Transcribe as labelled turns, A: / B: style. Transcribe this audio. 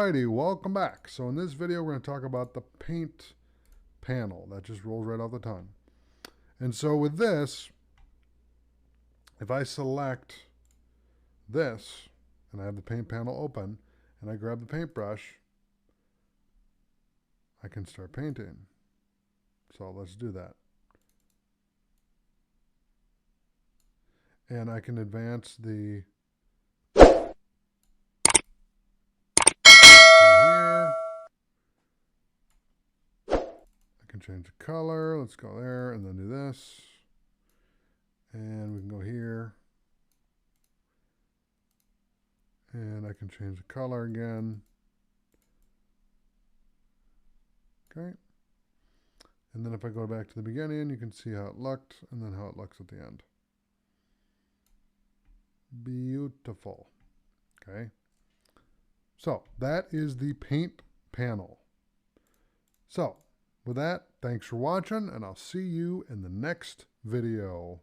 A: Alrighty, welcome back. So in this video, we're going to talk about the paint panel. That just rolls right off the tongue. And so with this, if I select this, and I have the paint panel open, and I grab the paintbrush, I can start painting. So let's do that. And I can advance the here. I can change the color. Let's go there and then do this. And we can go here. And I can change the color again. Okay. And then if I go back to the beginning, you can see how it looked and then how it looks at the end. Beautiful. Okay. So that is the paint panel. So with that, thanks for watching, and I'll see you in the next video.